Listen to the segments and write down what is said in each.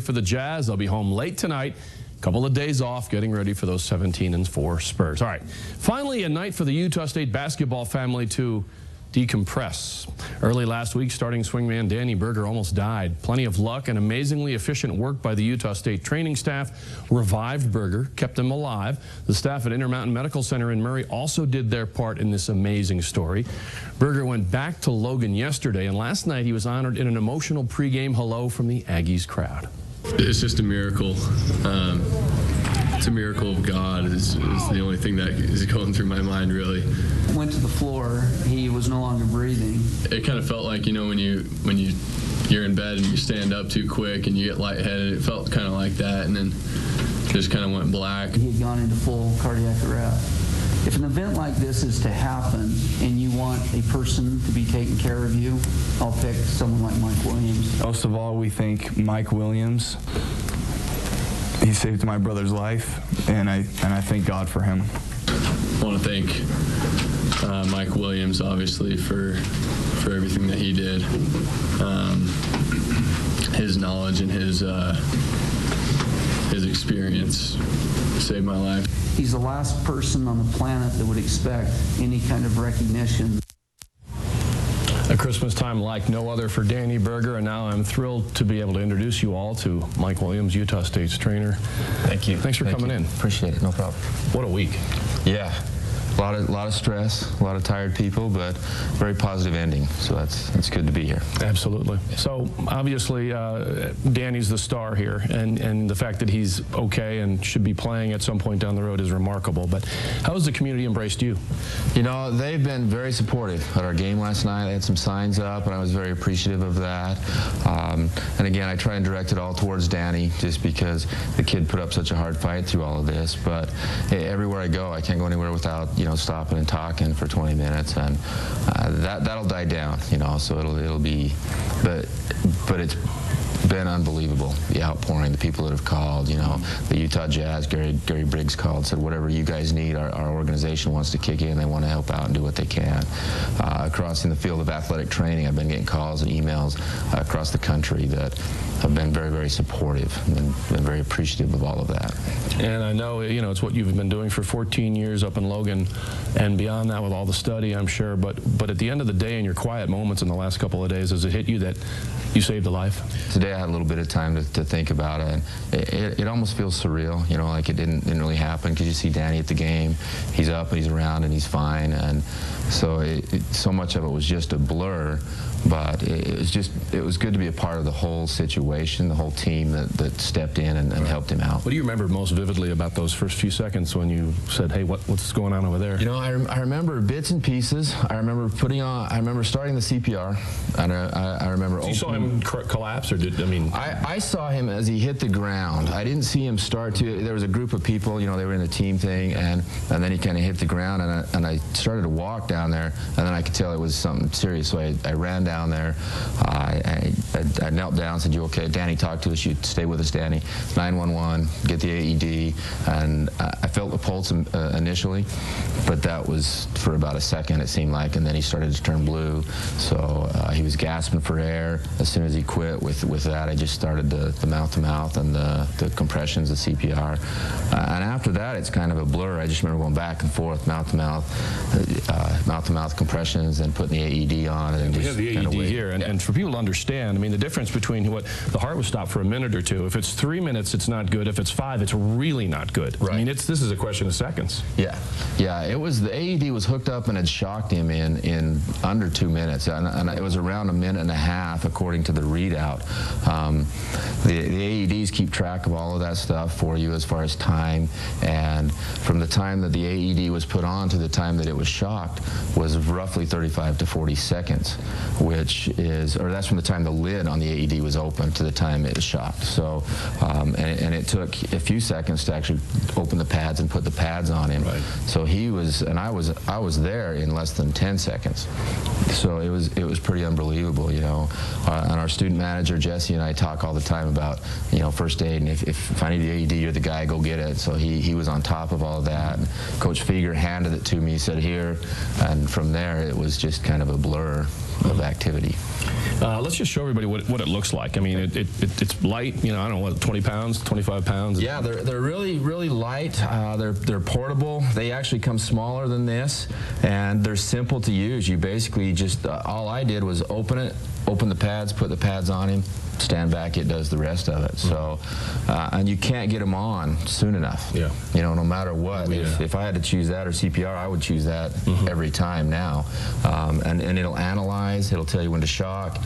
For the Jazz, they'll be home late tonight. Couple of days off, getting ready for those 17-4 Spurs. All right, finally a night for the Utah State basketball family to decompress. Early last week, starting swingman Danny Berger almost died. Plenty of luck and amazingly efficient work by the Utah State training staff revived Berger, kept him alive. The staff at Intermountain Medical Center in Murray also did their part in this amazing story. Berger went back to Logan yesterday, and last night he was honored in an emotional pregame hello from the Aggies crowd. It's just a miracle. It's a miracle of God is the only thing that is going through my mind, really. Went to the floor, he was no longer breathing. It kind of felt like, you know, when you're in bed and you stand up too quick and you get lightheaded, it felt kind of like that, and then just kind of went black. He had gone into full cardiac arrest. If an event like this is to happen and you want a person to be taking care of you, I'll pick someone like Mike Williams. Most of all, we thank Mike Williams. He saved my brother's life, and I thank God for him. I want to thank Mike Williams, obviously, for everything that he did. His knowledge and his experience saved my life. He's the last person on the planet that would expect any kind of recognition. A Christmas time like no other for Danny Berger, and now I'm thrilled to be able to introduce you all to Mike Williams, Utah State's trainer. Thank you. Thanks for coming in. Appreciate it. No problem. What a week. Yeah. A lot of stress, a lot of tired people, but very positive ending. So that's good to be here. Absolutely. So obviously, Danny's the star here, and the fact that he's okay and should be playing at some point down the road is remarkable. But how has the community embraced you? You know, they've been very supportive at our game last night. They had some signs up, and I was very appreciative of that. And again, I try and direct it all towards Danny, just because the kid put up such a hard fight through all of this. But everywhere I go, I can't go anywhere without stopping and talking for 20 minutes, and that'll die down, so it'll be, but it's been unbelievable, the outpouring, the people that have called, the Utah Jazz, Gary Briggs called, said whatever you guys need, our organization wants to kick in, they want to help out and do what they can. Across in the field of athletic training, I've been getting calls and emails across the country that have been very, very supportive and been very appreciative of all of that. And I know, it's what you've been doing for 14 years up in Logan and beyond that with all the study, I'm sure, but at the end of the day, in your quiet moments in the last couple of days, has it hit you that you saved a life? Today I had a little bit of time to think about it, and it almost feels surreal, like it didn't really happen, because you see Danny at the game, he's up and he's around and he's fine, and so so much of it was just a blur, but it was good to be a part of the whole situation, the whole team that stepped in and helped him out. What do you remember most vividly about those first few seconds when you said, hey, what's going on over there? I remember bits and pieces. I remember starting the CPR, and I remember. So you saw him collapse, or I saw him as he hit the ground. I didn't see him start to. There was a group of people, they were in a team thing, and then he kind of hit the ground, and I started to walk down there, and then I could tell it was something serious, so I ran down there. I knelt down, said, you okay? Danny, talk to us. You stay with us, Danny. 911, get the AED, and I felt the pulse initially, but that was for about a second, it seemed like, and then he started to turn blue, so he was gasping for air. As soon as he quit with that, I just started the mouth-to-mouth and the compressions, the CPR, and after that, it's kind of a blur. I just remember going back and forth, mouth-to-mouth compressions, and putting the AED on, and we just have the AED here, and for people to understand, the difference between the heart was stopped for a minute or two. If it's 3 minutes, it's not good. If it's 5, it's really not good. Right. This is a question of seconds. Yeah. It was, the AED was hooked up and had shocked him in under 2 minutes, and it was around 1.5 minutes according to the readout. The AEDs keep track of all of that stuff for you as far as time, and from the time that the AED was put on to the time that it was shocked was roughly 35 to 40 seconds, which is, or that's from the time the lid on the AED was open to the time it was shocked. So, and it took a few seconds to actually open the pads and put the pads on him. Right. So he was, and I was there in less than 10 seconds. So it was pretty unbelievable, and our student manager, Jesse, and I talk all the time about, first aid, and if I need the AED, you're the guy, go get it. So he was on top of all of that. And Coach Feger handed it to me, he said, here, and from there it was just kind of a blur. of activity. Let's just show everybody what it looks like. I mean, it's light. You know, I don't know, what, 20 pounds, 25 pounds. Yeah, they're really light. They're portable. They actually come smaller than this, and they're simple to use. You basically just all I did was open the pads, put the pads on him, stand back, it does the rest of it. So, and you can't get them on soon enough. Yeah. You know, no matter what. Yeah. If I had to choose that or CPR, I would choose that every time now. And it'll analyze, it'll tell you when to shock.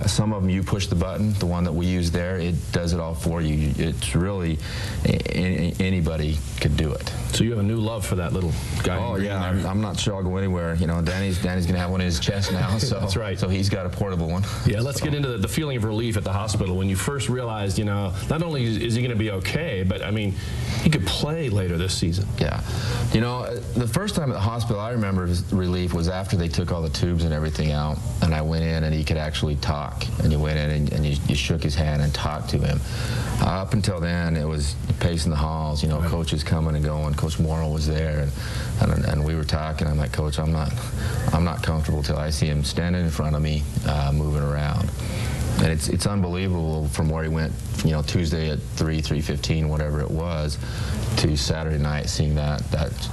Some of them you push the button, the one that we use there, it does it all for you. It's really, anybody could do it. So you have a new love for that little guy. Oh yeah, I'm not sure I'll go anywhere. You know, Danny's gonna have one in his chest now. So that's right. So he's got a portable one. Yeah, let's get into the feeling of relief at the hospital when you first realized, you know, not only is he going to be okay, but I mean, he could play later this season. Yeah. You know, the first time at the hospital I remember relief was after they took all the tubes and everything out, and I went in and he could actually talk. And you went in and you shook his hand and talked to him. Up until then, it was pacing the halls, you know, coaches coming and going. Coach Morrow was there, and we were talking. I'm like, Coach, I'm not comfortable till I see him standing in front of me, moving around. And it's unbelievable from where he went, you know, Tuesday at 3:15, whatever it was, to Saturday night, seeing that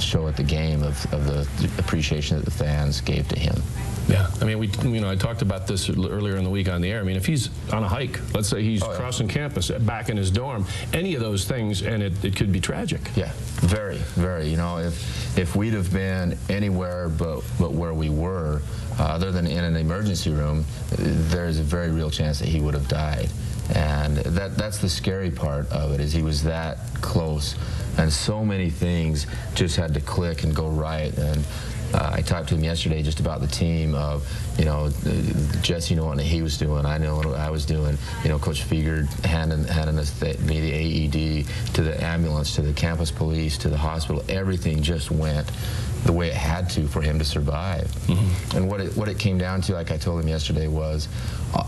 show at the game of the appreciation that the fans gave to him. Yeah, I mean, I talked about this earlier in the week on the air. I mean, if he's on a hike, let's say he's crossing campus, back in his dorm, any of those things, and it could be tragic. Yeah, very, very. You know, if we'd have been anywhere but where we were, other than in an emergency room, there's a very real chance that he would have died. And that's the scary part of it, is he was that close, and so many things just had to click and go right. And I talked to him yesterday just about the team of, you know, Jesse knowing what he was doing, I know what I was doing, you know, Coach Fieger handing us me the AED, to the ambulance, to the campus police, to the hospital. Everything just went the way it had to for him to survive. And what it came down to, like I told him yesterday, was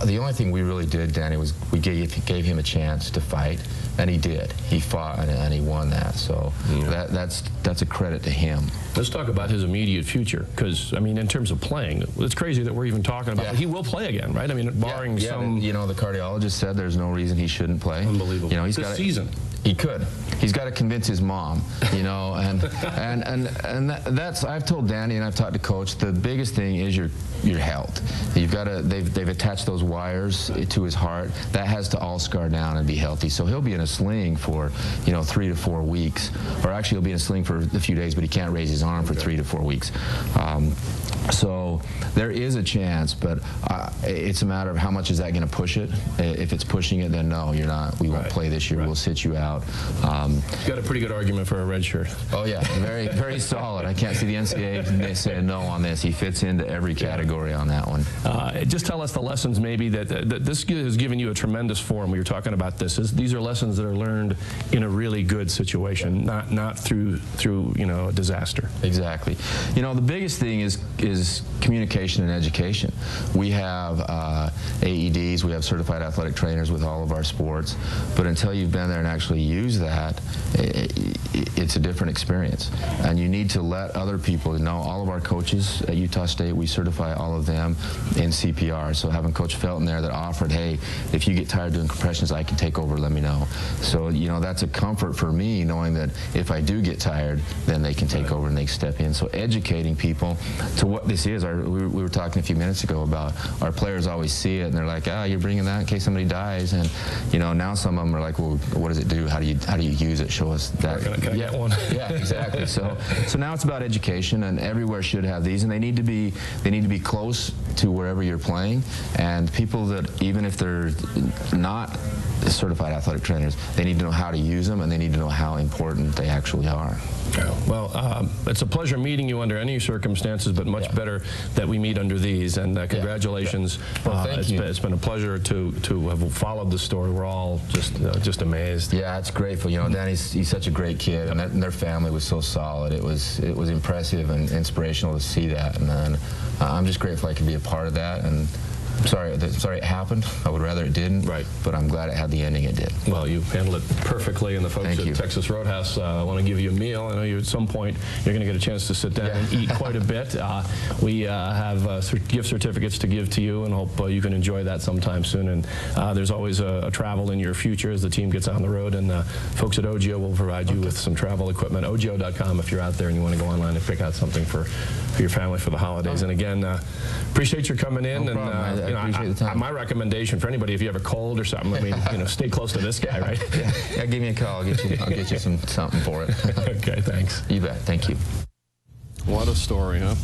the only thing we really did, Danny, was we gave him a chance to fight, and he did. He fought, and he won that. So that's a credit to him. Let's talk about his immediate future, because I mean, in terms of playing, it's crazy that we're even talking about it. He will play again, right? I mean, barring some. You know, the cardiologist said there's no reason he shouldn't play. Unbelievable. You know, he's this got season. He could. He's got to convince his mom, you know, and that's, I've told Danny and I've talked to Coach, the biggest thing is your health. You've got to, they've attached those wires to his heart. That has to all scar down and be healthy. So he'll be in a sling for, you know, 3 to 4 weeks, or actually he'll be in a sling for a few days, but he can't raise his arm for 3 to 4 weeks. So there is a chance, but it's a matter of how much is that going to push it. If it's pushing it, then no, you're not. We won't play this year. We'll sit you out. You've got a pretty good argument for a red shirt. Oh yeah, very, very solid. I can't see the NCAA saying no on this. He fits into every category on that one. Just tell us the lessons maybe that this has given you a tremendous forum. We were talking about this. These are lessons that are learned in a really good situation, not through you know, a disaster. Exactly. You know, the biggest thing is communication and education. We have AEDs, we have certified athletic trainers with all of our sports, but until you've been there and actually use that, it's a different experience. And you need to let other people know. All of our coaches at Utah State, we certify all of them in CPR. So having Coach Felton there that offered, hey, if you get tired doing compressions, I can take over, let me know. So, you know, that's a comfort for me, knowing that if I do get tired, then they can take over and they can step in. So educating people to what this is. We were talking a few minutes ago about our players always see it and they're like, you're bringing that in case somebody dies. And, you know, now some of them are like, well, what does it do? How do you use it? Show us that. Can I get one? Yeah, exactly. So now it's about education, and everywhere should have these, and they need to be close to wherever you're playing. And people that, even if they're not certified athletic trainers, they need to know how to use them, and they need to know how important they actually are. Well, it's a pleasure meeting you under any circumstances, but much better that we meet under these. And congratulations. Well, thank you. It's been a pleasure to have followed the story. We're all just amazed. Yeah, it's grateful. You know, he's such a great kid, and their family was so solid. It was impressive and inspirational to see that, and then I'm just grateful I could be a part of that. And sorry it happened. I would rather it didn't. Right. But I'm glad it had the ending it did. Well, you handled it perfectly, and the folks Thank at you. Texas Roadhouse want to give you a meal. I know you at some point you're going to get a chance to sit down and eat quite a bit. We have gift certificates to give to you, and hope you can enjoy that sometime soon. And there's always a travel in your future as the team gets on the road, and folks at OGIO will provide you with some travel equipment. OGIO.com if you're out there and you want to go online and pick out something for your family for the holidays. And again, appreciate your coming in. No problem. I appreciate the time. My recommendation for anybody, if you have a cold or something, I mean, stay close to this guy, right? Yeah, give me a call. I'll get you something for it. Okay, thanks. You bet. Thank you. What a story, huh?